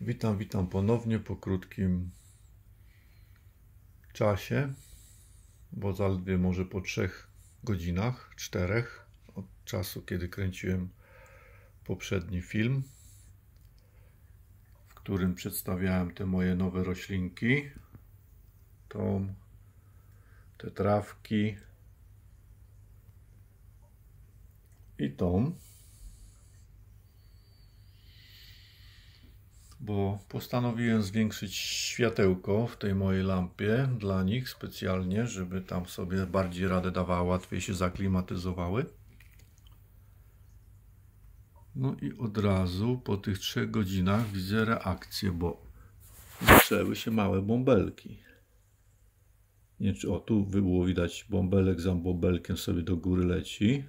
Witam ponownie po krótkim czasie, bo zaledwie może po 3 godzinach, 4 od czasu, kiedy kręciłem poprzedni film, w którym przedstawiałem te moje nowe roślinki, te trawki i bo postanowiłem zwiększyć światełko w tej mojej lampie dla nich specjalnie, żeby tam sobie bardziej radę dawała, łatwiej się zaklimatyzowały. No i od razu po tych 3 godzinach widzę reakcję, bo zaczęły się małe bąbelki. Nie, czy tu było widać, bąbelek za bąbelkiem sobie do góry leci.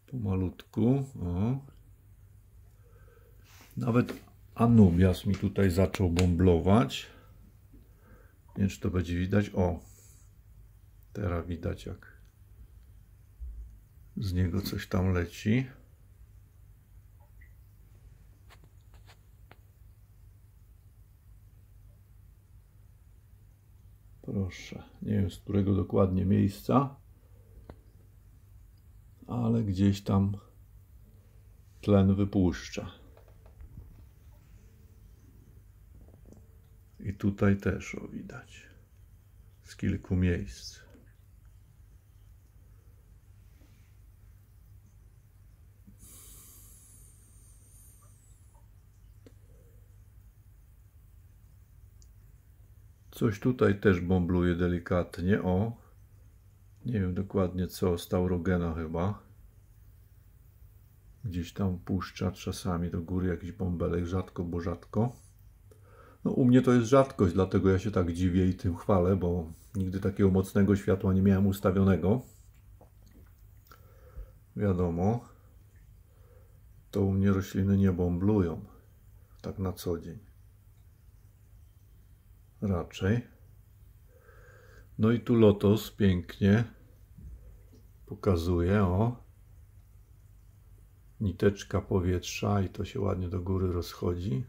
Pomalutku. O. Nawet Anubias mi tutaj zaczął bąblować. Nie wiem, czy to będzie widać. O, teraz widać, jak z niego coś tam leci. Proszę, nie wiem, z którego dokładnie miejsca, ale gdzieś tam tlen wypuszcza. I tutaj też widać z kilku miejsc. Coś tutaj też bąbluje delikatnie. O, nie wiem dokładnie co, Staurogena chyba. Gdzieś tam puszcza czasami do góry jakiś bąbelek, rzadko, bo rzadko. No, u mnie to jest rzadkość, dlatego ja się tak dziwię i tym chwalę, bo nigdy takiego mocnego światła nie miałem ustawionego. Wiadomo, to u mnie rośliny nie bąblują tak na co dzień. Raczej. No i tu lotos pięknie pokazuje, o. Niteczka powietrza i to się ładnie do góry rozchodzi.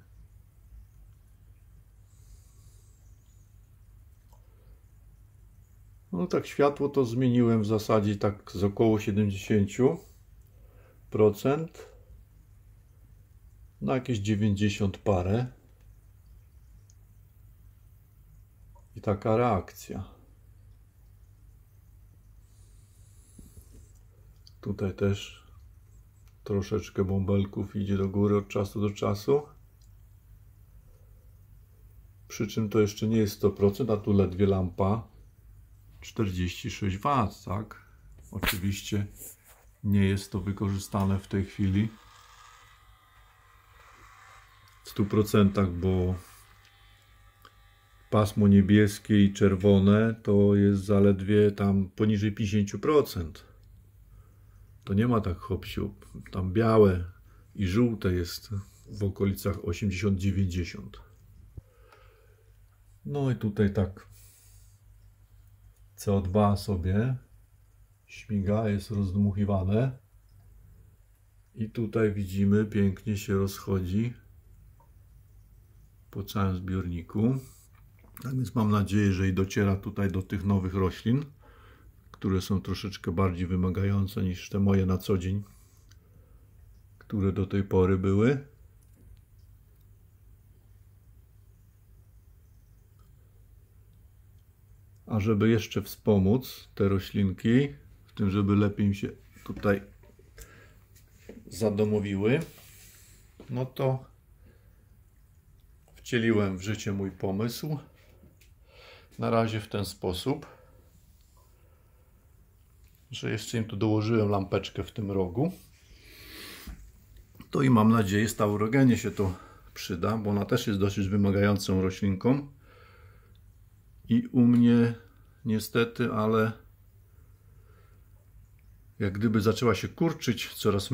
No tak, światło to zmieniłem w zasadzie tak z około 70% na jakieś 90 parę. I taka reakcja. Tutaj też troszeczkę bąbelków idzie do góry od czasu do czasu. Przy czym to jeszcze nie jest 100%, a tu ledwie lampa 46 W, tak? Oczywiście nie jest to wykorzystane w tej chwili w 100%, bo pasmo niebieskie i czerwone to jest zaledwie tam poniżej 50%. To nie ma tak hop-siup. Tam białe i żółte jest w okolicach 80-90. No i tutaj tak CO2 sobie śmiga, jest rozdmuchiwane. I tutaj widzimy, pięknie się rozchodzi po całym zbiorniku. Tak więc mam nadzieję, że i dociera tutaj do tych nowych roślin, które są troszeczkę bardziej wymagające niż te moje na co dzień, które do tej pory były. A żeby jeszcze wspomóc te roślinki, w tym żeby lepiej im się tutaj zadomowiły, no to wcieliłem w życie mój pomysł. Na razie w ten sposób, że jeszcze im tu dołożyłem lampeczkę w tym rogu. To i mam nadzieję, Staurogenie się to przyda, bo ona też jest dosyć wymagającą roślinką. I u mnie niestety, ale jak gdyby zaczęła się kurczyć coraz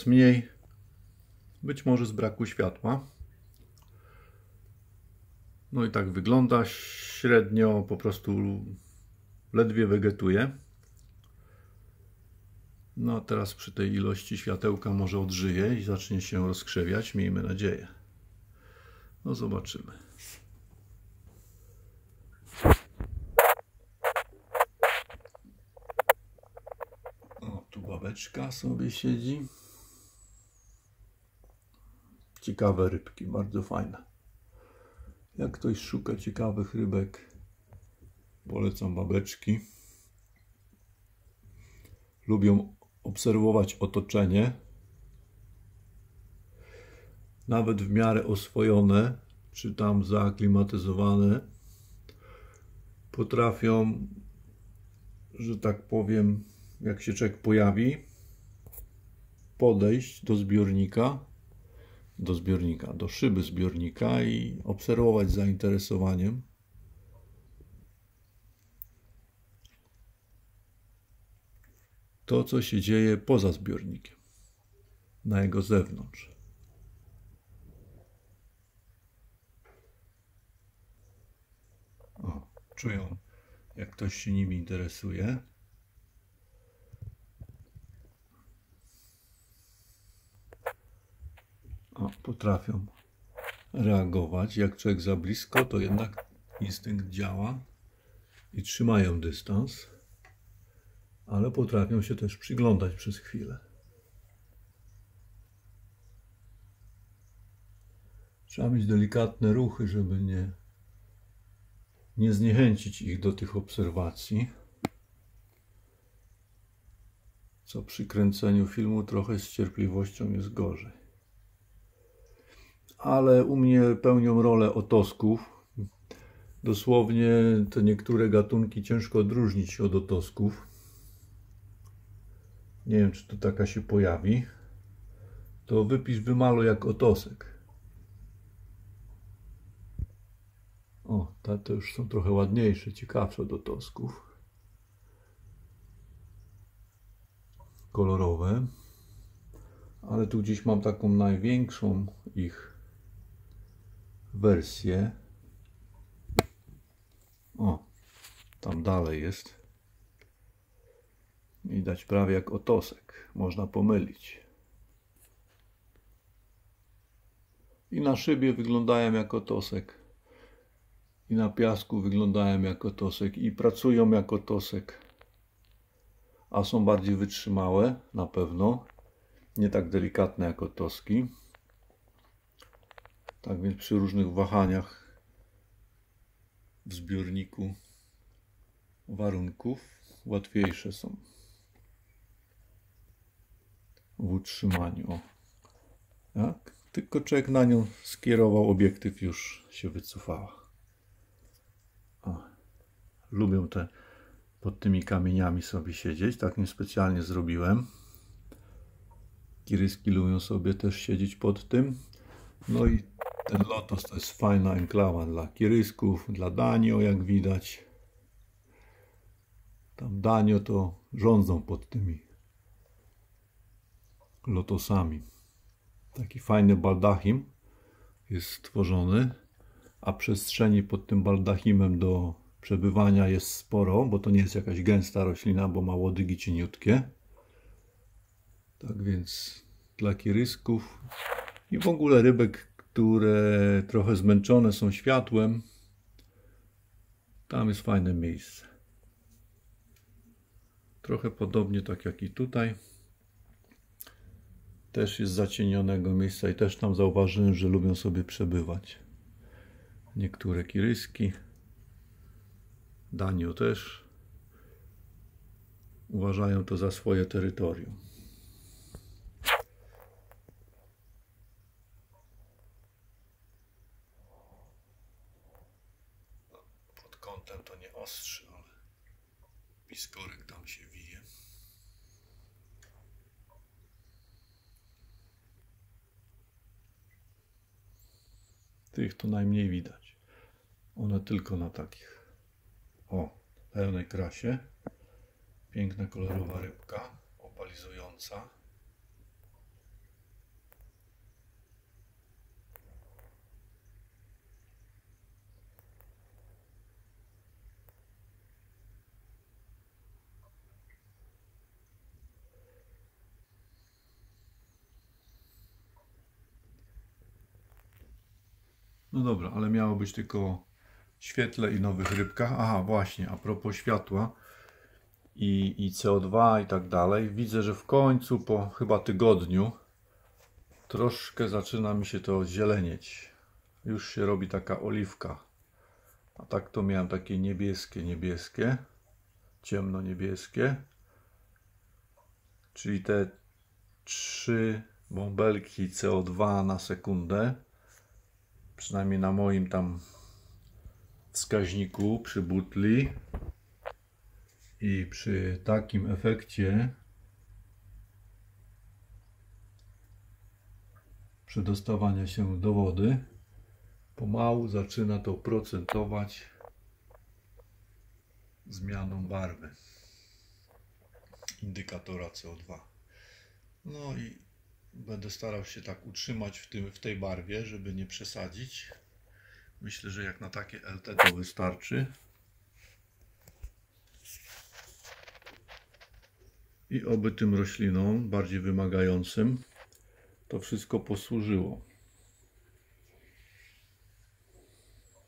mniej. Być może z braku światła. No i tak wygląda średnio, po prostu ledwie wegetuje. No a teraz przy tej ilości światełka może odżyje i zacznie się rozkrzewiać, miejmy nadzieję. No zobaczymy. O, tu babeczka sobie siedzi. Ciekawe rybki, bardzo fajne. Jak ktoś szuka ciekawych rybek, polecam babeczki. Lubią obserwować otoczenie. Nawet w miarę oswojone, czy tam zaaklimatyzowane, potrafią, że tak powiem, jak się człowiek pojawi, podejść do szyby zbiornika i obserwować z zainteresowaniem. To, co się dzieje poza zbiornikiem, na jego zewnątrz. O, czują, jak ktoś się nimi interesuje. O, potrafią reagować. Jak człowiek za blisko, to jednak instynkt działa i trzymają dystans, ale potrafią się też przyglądać przez chwilę. Trzeba mieć delikatne ruchy, żeby nie zniechęcić ich do tych obserwacji. Co przy kręceniu filmu trochę z cierpliwością jest gorzej. Ale u mnie pełnią rolę otosków. Dosłownie te niektóre gatunki ciężko odróżnić się od otosków. Nie wiem, czy tu taka się pojawi. To wypisz, wymaluj jak otosek. O, te już są trochę ładniejsze, ciekawsze od otosków. Kolorowe. Ale tu gdzieś mam taką największą ich wersję. O, tam dalej jest. Widać prawie jak otosek. Można pomylić. I na szybie wyglądają jak otosek. I na piasku wyglądają jak otosek. I pracują jak otosek. A są bardziej wytrzymałe, na pewno. Nie tak delikatne jak otoski. Tak więc przy różnych wahaniach w zbiorniku warunków łatwiejsze są w utrzymaniu. Tak? Tylko człowiek na nią skierował obiektyw, już się wycofała. Lubią pod tymi kamieniami sobie siedzieć. Tak nie specjalnie zrobiłem. Kiryski lubią sobie też siedzieć pod tym. No i ten lotos to jest fajna enklawa dla kirysków, dla danio, jak widać. Tam danio to rządzą pod tymi lotosami. Taki fajny baldachim jest stworzony, a przestrzeni pod tym baldachimem do przebywania jest sporo, bo to nie jest jakaś gęsta roślina, bo ma łodygi cieniutkie. Tak więc dla kirysków i w ogóle rybek, które trochę zmęczone są światłem, tam jest fajne miejsce. Trochę podobnie tak jak i tutaj. Też jest zacienionego miejsca i też tam zauważyłem, że lubią sobie przebywać. Niektóre kiryski, danio też uważają to za swoje terytorium. Pod kątem to nie ostrzy, ale piskorek tam się wije. Tych to najmniej widać. One tylko na takich. O, pełnej krasie. Piękna kolorowa rybka, opalizująca. No dobra, ale miało być tylko o świetle i nowych rybkach. Aha, właśnie, a propos światła i CO2 i tak dalej. Widzę, że w końcu po chyba tygodniu troszkę zaczyna mi się to zielenieć. Już się robi taka oliwka. A tak to miałem takie niebieskie, ciemno-niebieskie. Czyli te 3 bąbelki CO2 na sekundę, przynajmniej na moim tam wskaźniku przy butli, i przy takim efekcie przedostawania się do wody pomału zaczyna to procentować zmianą barwy indykatora CO2. No i będę starał się tak utrzymać w tej barwie, żeby nie przesadzić. Myślę, że jak na takie LT to wystarczy. I oby tym roślinom bardziej wymagającym to wszystko posłużyło.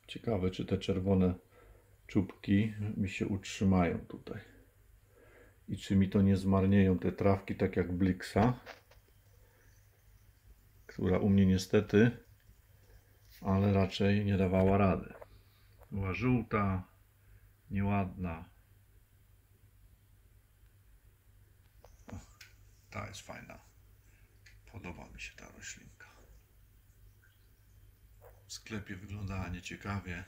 Ciekawe, czy te czerwone czubki mi się utrzymają tutaj. I czy mi to nie zmarnieją te trawki, tak jak Blixa, która u mnie niestety, ale raczej nie dawała rady. Była żółta, nieładna. O, ta jest fajna. Podoba mi się ta roślinka. W sklepie wyglądała nieciekawie,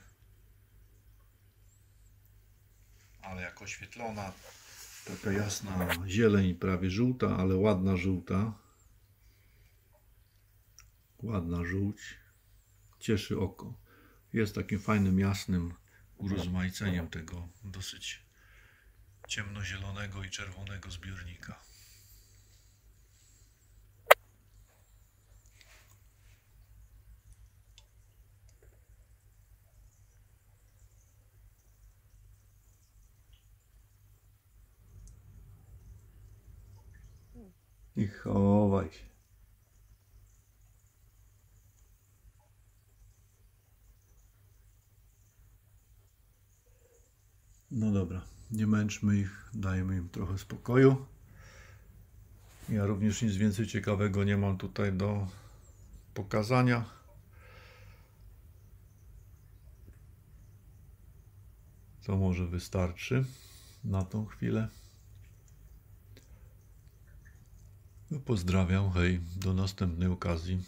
ale jak oświetlona, taka jasna zieleń, prawie żółta, ale ładna żółta. Ładna żółć. Cieszy oko. Jest takim fajnym, jasnym urozmaiceniem tego dosyć ciemnozielonego i czerwonego zbiornika. I chowaj się. No dobra, nie męczmy ich, dajmy im trochę spokoju. Ja również nic więcej ciekawego nie mam tutaj do pokazania. To może wystarczy na tą chwilę. Pozdrawiam, hej, do następnej okazji.